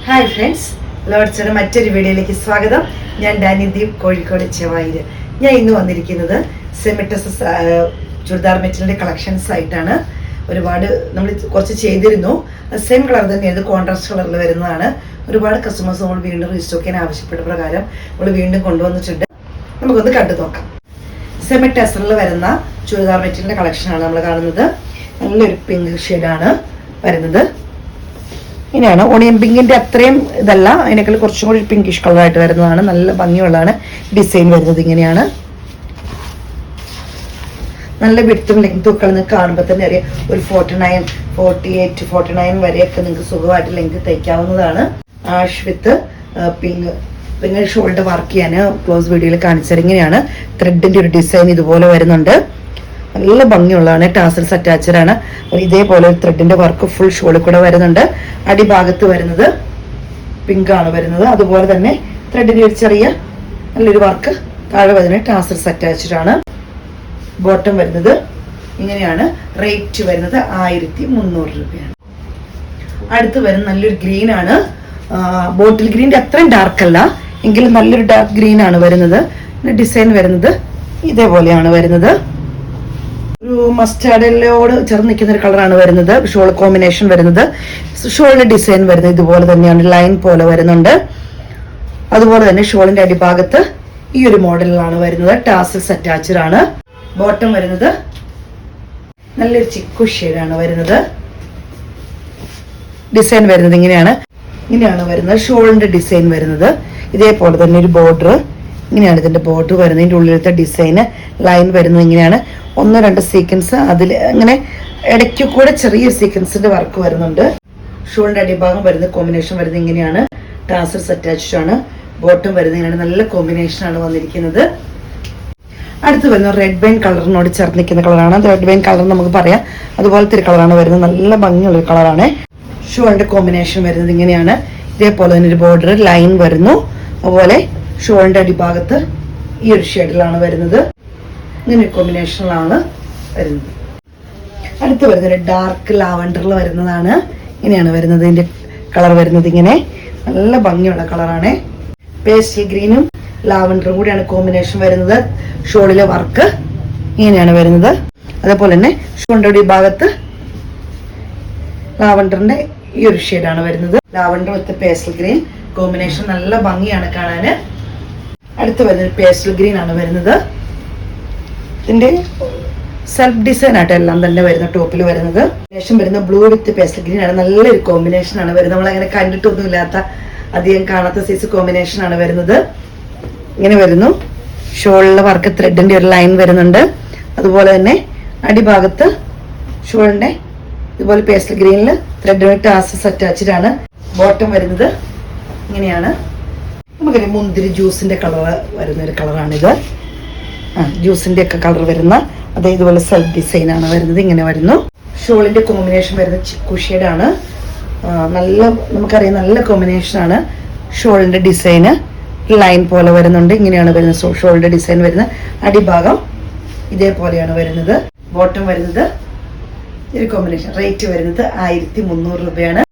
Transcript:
Hi friends, ലോഡ്സിന്റെ മറ്റൊരു വീഡിയോയിലേക്ക് സ്വാഗതം. ഞാൻ ഡാനി ദീപ്, കോഴിക്കോട് ചെവായൂര്. ഞാൻ ഇന്ന് വന്നിരിക്കുന്നത് സെമിറ്റസ് ചുരിദാർ മെറ്റീരിയലിന്റെ കളക്ഷൻസ് ആയിട്ടാണ്. ഒരുപാട് നമ്മൾ കുറച്ച് ചെയ്തിരുന്നു, സെയിം കളർ തന്നെയാണ്, കോൺട്രാസ്റ്റ് കളറിൽ വരുന്നതാണ്. ഒരുപാട് കസ്റ്റമേഴ്സ് നമ്മൾ വീണ്ടും റീസ്റ്റോക്ക് ചെയ്യാൻ ആവശ്യപ്പെട്ട പ്രകാരം നമ്മൾ വീണ്ടും കൊണ്ടുവന്നിട്ടുണ്ട്. നമുക്കൊന്ന് കണ്ടു നോക്കാം. സെമിറ്റസിൽ വരുന്ന ചുരിദാർ മെറ്റീരിയലിന്റെ കളക്ഷനാണ് നമ്മൾ കാണുന്നത്. നല്ലൊരു പിങ്ക് ഷെയ്ഡാണ് വരുന്നത്. ഇങ്ങനെയാണ് ഓണിയൻ പിങ്കിന്റെ അത്രയും ഇതല്ല, അതിനേക്കാൾ കുറച്ചും കൂടി പിങ്കിഷ് കളറായിട്ട് വരുന്നതാണ്. നല്ല ഭംഗിയുള്ളതാണ്. ഡിസൈൻ വരുന്നത് ഇങ്ങനെയാണ്. നല്ല വിഡ്ത്തും ലെങ്ത്തും ഒക്കെ നിങ്ങൾക്ക് കാണുമ്പോൾ തന്നെ അറിയാം. ഒരു 49, 48, 49 വരെയൊക്കെ നിങ്ങൾക്ക് സുഖമായിട്ട് ലെങ്ത് തയ്ക്കാവുന്നതാണ്. Ash with pink. പിന്നെ ഷോൾഡർ വർക്ക് ചെയ്യാൻ ക്ലോസ് വീഡിയോയിൽ കാണിച്ചത് ഇങ്ങനെയാണ്. ത്രെഡിന്റെ ഒരു ഡിസൈൻ ഇതുപോലെ വരുന്നുണ്ട്. നല്ല ഭംഗിയുള്ളതാണ്. ടാസൽസ് അറ്റാച്ച്ഡ് ആണ്. ഇതേപോലെ ഒരു ത്രെഡിന്റെ വർക്ക് ഫുൾ ഷോളിൽ കൂടെ വരുന്നുണ്ട്. അടിഭാഗത്ത് വരുന്നത് പിങ്ക് ആണ് വരുന്നത്. അതുപോലെ തന്നെ ത്രെഡിന്റെ ഒരു ചെറിയ നല്ലൊരു വർക്ക് താഴെ വരുന്നത് ടാസൽസ് അറ്റാച്ച്ഡ് ആണ്. ബോട്ടം വരുന്നത് ഇങ്ങനെയാണ്. റേറ്റ് വരുന്നത് 1300 രൂപയാണ്. അടുത്ത് വരുന്ന നല്ലൊരു ഗ്രീൻ ആണ്. ബോട്ടിൽ ഗ്രീൻ്റെ അത്രയും ഡാർക്ക് അല്ല, എങ്കിലും നല്ലൊരു ഡാർക്ക് ഗ്രീൻ ആണ് വരുന്നത്. ഡിസൈൻ വരുന്നത് ഇതേപോലെയാണ് വരുന്നത്. ഒരു മസ്റ്റാർഡിലോട് ചേർന്ന് നിൽക്കുന്ന ഒരു കളറാണ് വരുന്നത്. ഷോൾ കോമ്പിനേഷൻ വരുന്നത്, ഷോളിന്റെ ഡിസൈൻ വരുന്നത് ഇതുപോലെ തന്നെയാണ്. ലൈൻ പോലെ വരുന്നുണ്ട്. അതുപോലെ തന്നെ ഷോളിന്റെ അടിഭാഗത്ത് ഈ ഒരു മോഡലിലാണ് വരുന്നത്. ടാസൽസ് അറ്റാച്ച്ഡ് ആണ്. ബോട്ടം വരുന്നത് നല്ലൊരു ചിക്കു ഷെയ്ഡാണ് വരുന്നത്. ഡിസൈൻ വരുന്നത് ഇങ്ങനെയാണ് വരുന്നത്. ഷോളിന്റെ ഡിസൈൻ വരുന്നത് ഇതേപോലെ തന്നെ ഒരു ബോർഡർ. ഇങ്ങനെയാണ് ഇതിന്റെ ബോർഡർ വരുന്നത്. ഇതിന്റെ ഉള്ളിലത്തെ ഡിസൈന് ലൈൻ വരുന്നത് ഇങ്ങനെയാണ്. 1-2 സീക്വൻസ് അതിൽ ഇങ്ങനെ ഇടയ്ക്ക് കൂടെ ചെറിയ സീക്വൻസിന്റെ വർക്ക് വരുന്നുണ്ട്. ഷോളിന്റെ അടിഭാഗം വരുന്നത് കോമ്പിനേഷൻ വരുന്നത് ഇങ്ങനെയാണ്. ടാസൽസ് അറ്റാച്ച്ഡ് ആണ്. ബോട്ടം വരുന്നത് ഇങ്ങനെയാണ്. നല്ല കോമ്പിനേഷൻ ആണ് വന്നിരിക്കുന്നത്. അടുത്ത് വരുന്നത് റെഡ് വൈൻ കളറിനോട് ചേർന്ന് നിൽക്കുന്ന കളറാണ്. റെഡ് വൈൻ കളർ നമുക്ക് പറയാം. അതുപോലത്തെ ഒരു കളറാണ് വരുന്നത്. നല്ല ഭംഗിയുള്ളൊരു കളറാണ്. ഷോളിന്റെ കോമ്പിനേഷൻ വരുന്നത് ഇങ്ങനെയാണ്. ഇതേപോലെ തന്നെ ഒരു ബോർഡർ ലൈൻ വരുന്നു. അതുപോലെ ഷോളിന്റെ അടിഭാഗത്ത് ഈ ഒരു ഷെയ്ഡിലാണ് വരുന്നത്. ഇങ്ങനെ കോമ്പിനേഷനിലാണ് വരുന്നത്. അടുത്ത് വരുന്നത് ഡാർക്ക് ലാവൻഡറിൽ വരുന്നതാണ്. ഇങ്ങനെയാണ് വരുന്നത്. ഇതിന്റെ കളർ വരുന്നത് ഇങ്ങനെ നല്ല ഭംഗിയുള്ള കളറാണ്. പേസ്റ്റൽ ഗ്രീനും ലാവൻഡറും കൂടിയാണ് കോമ്പിനേഷൻ വരുന്നത്. ഷോളിലെ വർക്ക് ഇങ്ങനെയാണ് വരുന്നത്. അതേപോലെ തന്നെ ഷോളിന്റെ ഭാഗത്ത് ലാവൻഡറിന്റെ ഈ ഒരു ഷെയ്ഡാണ് വരുന്നത്. ലാവൻഡർ വിത്ത് പേസ്റ്റൽ ഗ്രീൻ കോമ്പിനേഷൻ നല്ല ഭംഗിയാണ് കാണാന്. അടുത്ത് വരുന്നത് പേസ്റ്റൽ ഗ്രീൻ ആണ് വരുന്നത്. ഇതിന്റെ സെൽഫ് ഡിസൈൻ ആയിട്ട് എല്ലാം തന്നെ വരുന്ന ടോപ്പിൽ വരുന്നത്. ശേഷം വരുന്ന ബ്ലൂ വിത്ത് പേസ്റ്റൽ ഗ്രീൻ ആണ്. നല്ലൊരു കോമ്പിനേഷൻ ആണ് വരുന്നത്. നമ്മളങ്ങനെ കണ്ടിട്ടൊന്നും ഇല്ലാത്ത, അധികം കാണാത്ത സൈസ് കോമ്പിനേഷൻ ആണ് വരുന്നത്. ഇങ്ങനെ വരുന്നു. ഷോളിലെ വർക്ക് ത്രെഡിന്റെ ഒരു ലൈൻ വരുന്നുണ്ട്. അതുപോലെ തന്നെ അടിഭാഗത്ത് ഷോളിന്റെ ഇതുപോലെ പേസ്റ്റൽ ഗ്രീനിൽ ത്രെഡിന് ടാസൽസ് അറ്റാച്ച്ഡ് ആണ്. ബോട്ടം വരുന്നത് ഇങ്ങനെയാണ്. നമുക്കൊരു മുന്തിരി ജ്യൂസിന്റെ കളർ വരുന്ന ഒരു കളറാണിത്. ജ്യൂസിന്റെ ഒക്കെ കളർ വരുന്ന അതേ ഇതുപോലെ സെൽഫ് ഡിസൈൻ ആണ് വരുന്നത്. ഇങ്ങനെ വരുന്നു. ഷോളിന്റെ കോമ്പിനേഷൻ വരുന്നത് ചിക്കു ഷെയ്ഡാണ്. നല്ല നമുക്കറിയാം, നല്ല കോമ്പിനേഷൻ ആണ്. ഷോളിന്റെ ഡിസൈന് ലൈൻ പോലെ വരുന്നുണ്ട്. ഇങ്ങനെയാണ് വരുന്നത് ഷോളിന്റെ ഡിസൈൻ വരുന്നത്. അടിഭാഗം ഇതേപോലെയാണ് വരുന്നത്. ബോട്ടം വരുന്നത് ഒരു കോമ്പിനേഷൻ. റേറ്റ് വരുന്നത് 1300 രൂപയാണ്.